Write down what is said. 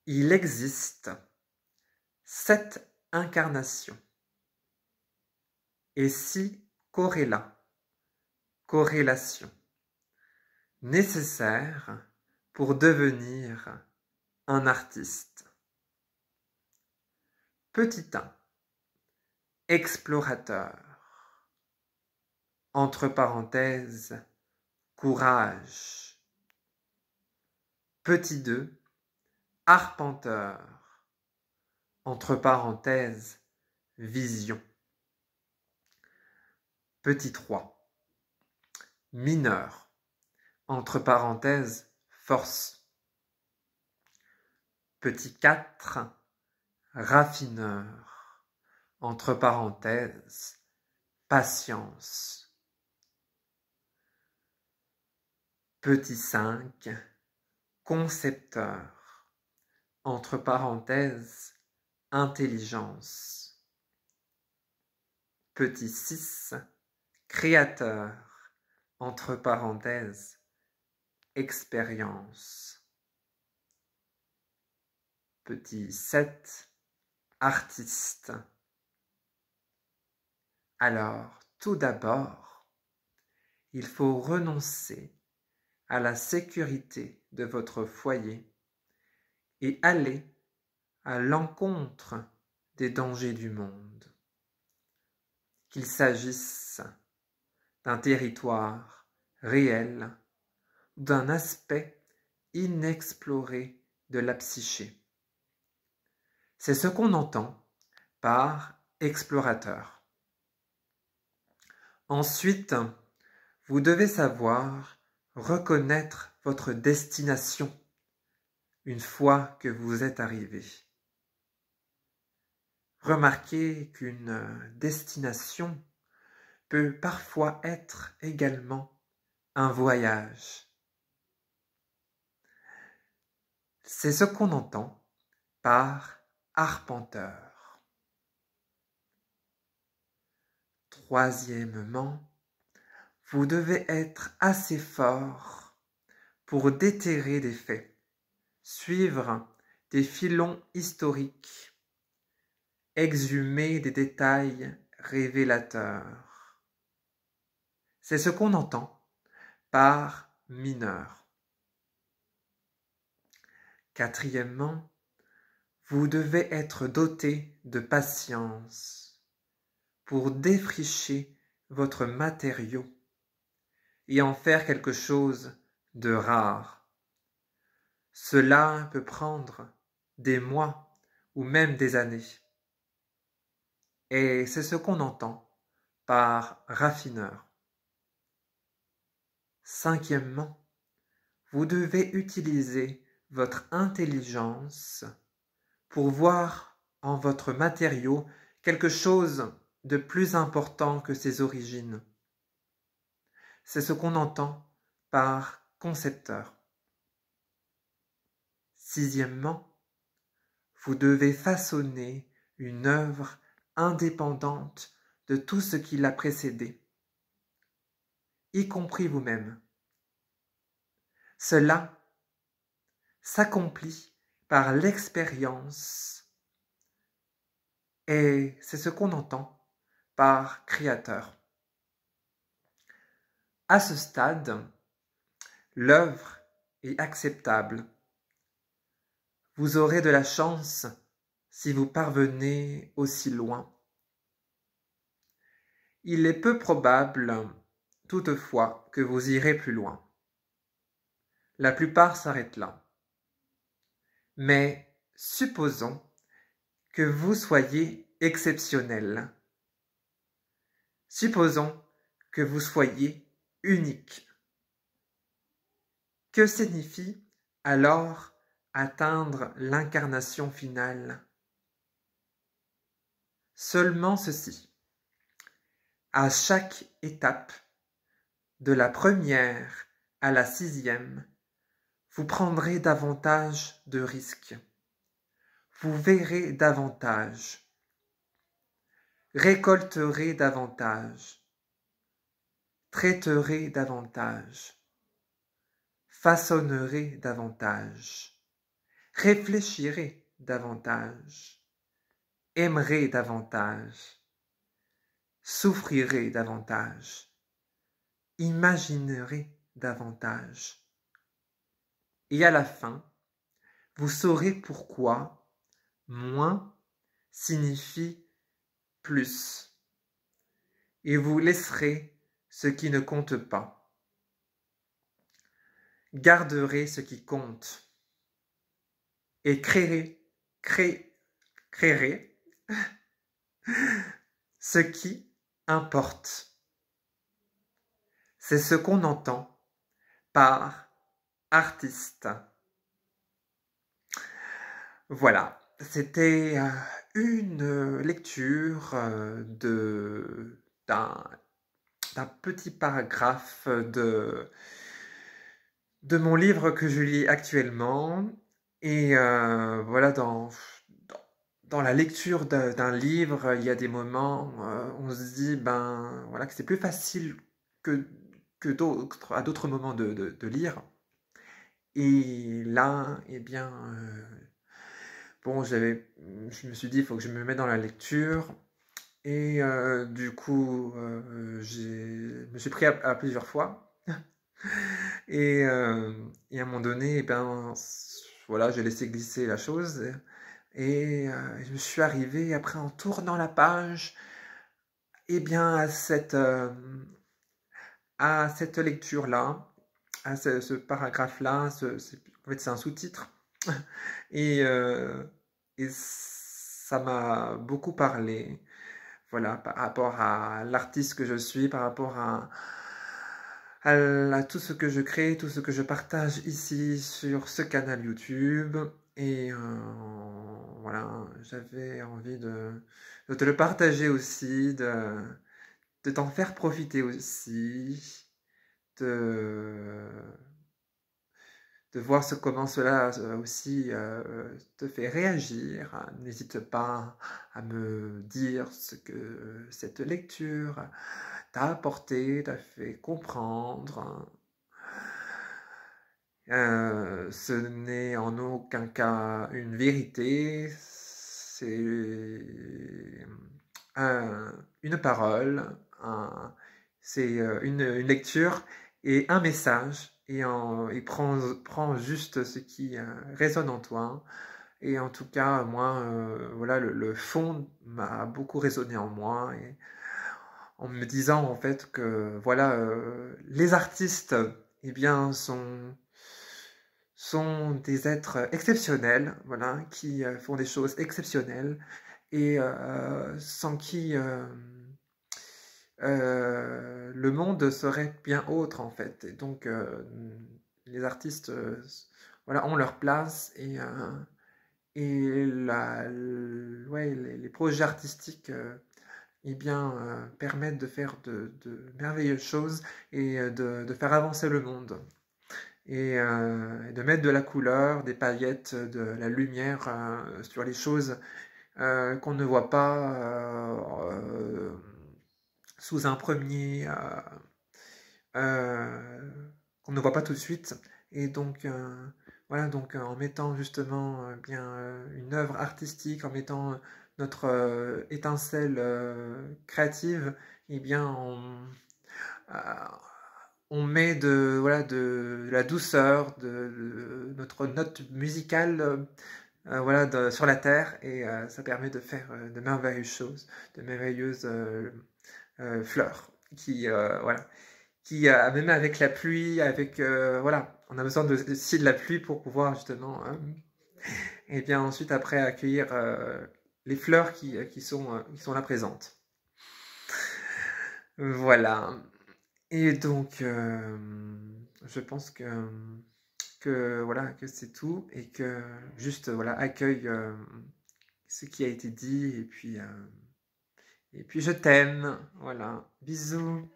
Il existe 7 incarnations et 6 corrélations nécessaires pour devenir un artiste. Petit 1. Explorateur. Entre parenthèses, courage. Petit 2. Arpenteur. Entre parenthèses, vision. Petit 3. Mineur. Entre parenthèses, force. Petit 4. Raffineur. Entre parenthèses, patience. Petit 5. Concepteur. Entre parenthèses, intelligence. Petit 6. Créateur. Entre parenthèses, expérience. Petit 7. Artiste. Alors, tout d'abord, il faut renoncer à la sécurité de votre foyer et aller à l'encontre des dangers du monde. Qu'il s'agisse d'un territoire réel ou d'un aspect inexploré de la psyché. C'est ce qu'on entend par explorateur. Ensuite, vous devez savoir reconnaître votre destination une fois que vous êtes arrivé. Remarquez qu'une destination peut parfois être également un voyage. C'est ce qu'on entend par arpenteur. Troisièmement, vous devez être assez fort pour déterrer des faits, suivre des filons historiques, exhumer des détails révélateurs. C'est ce qu'on entend par mineur. Quatrièmement, vous devez être doté de patience pour défricher votre matériau et en faire quelque chose de rare. Cela peut prendre des mois ou même des années. Et c'est ce qu'on entend par raffineur. Cinquièmement, vous devez utiliser votre intelligence pour voir en votre matériau quelque chose de plus important que ses origines. C'est ce qu'on entend par concepteur. Sixièmement, vous devez façonner une œuvre indépendante de tout ce qui l'a précédé, y compris vous-même. Cela s'accomplit par l'expérience et c'est ce qu'on entend par créateur. À ce stade, l'œuvre est acceptable. Vous aurez de la chance si vous parvenez aussi loin. Il est peu probable, toutefois, que vous irez plus loin. La plupart s'arrêtent là. Mais supposons que vous soyez exceptionnel. Supposons que vous soyez unique. Que signifie alors atteindre l'incarnation finale? Seulement ceci. À chaque étape, de la première à la 6e, vous prendrez davantage de risques. Vous verrez davantage. Récolterez davantage. Traiterez davantage. Façonnerez davantage. réfléchirez davantage, aimerez davantage, souffrirez davantage, imaginerez davantage. Et à la fin, vous saurez pourquoi moins signifie plus. Et vous laisserez ce qui ne compte pas. Garderez ce qui compte. Et créerez ce qui importe. C'est ce qu'on entend par artiste. Voilà, c'était une lecture d'un petit paragraphe de mon livre que je lis actuellement. Et voilà, dans la lecture d'un livre, il y a des moments où on se dit voilà, que c'est plus facile à d'autres moments de lire. Et là, eh bien, bon, je me suis dit, il faut que je me mette dans la lecture. Et du coup, je me suis pris à plusieurs fois. Et à un moment donné, voilà, j'ai laissé glisser la chose. Et je me suis arrivé, après en tournant la page, eh bien, à cette lecture-là, à ce paragraphe-là. En fait, c'est un sous-titre. Et ça m'a beaucoup parlé. Voilà, par rapport à l'artiste que je suis, par rapport à tout ce que je crée, tout ce que je partage ici sur ce canal YouTube. Et voilà, j'avais envie de te le partager aussi, de t'en faire profiter aussi, de voir comment cela aussi te fait réagir. N'hésite pas à me dire ce que cette lecture t'a apporté, t'a fait comprendre. Ce n'est en aucun cas une vérité, c'est une parole, c'est une lecture et un message, et prends juste ce qui résonne en toi. Et en tout cas, moi, voilà, le fond m'a beaucoup résonné en moi, et en me disant en fait que voilà, les artistes, eh bien, sont des êtres exceptionnels, voilà, qui font des choses exceptionnelles, et sans qui le monde serait bien autre en fait. Et donc les artistes voilà, ont leur place, et ouais, les projets artistiques eh bien, permettent de faire de merveilleuses choses, et de faire avancer le monde. Et de mettre de la couleur, des paillettes, de la lumière sur les choses qu'on ne voit pas sous un premier, qu'on ne voit pas tout de suite. Et donc voilà, donc en mettant justement une œuvre artistique, en mettant notre étincelle créative, eh bien on met de la douceur, de notre note musicale voilà, sur la terre, et ça permet de faire de merveilleuses choses, de merveilleuses fleurs voilà, qui même avec la pluie, voilà, on a besoin de la pluie pour pouvoir justement et bien ensuite après accueillir les fleurs qui sont là présentes. Voilà. Et donc je pense que voilà, que c'est tout, et que juste voilà, accueille ce qui a été dit, et puis je t'aime, voilà, bisous.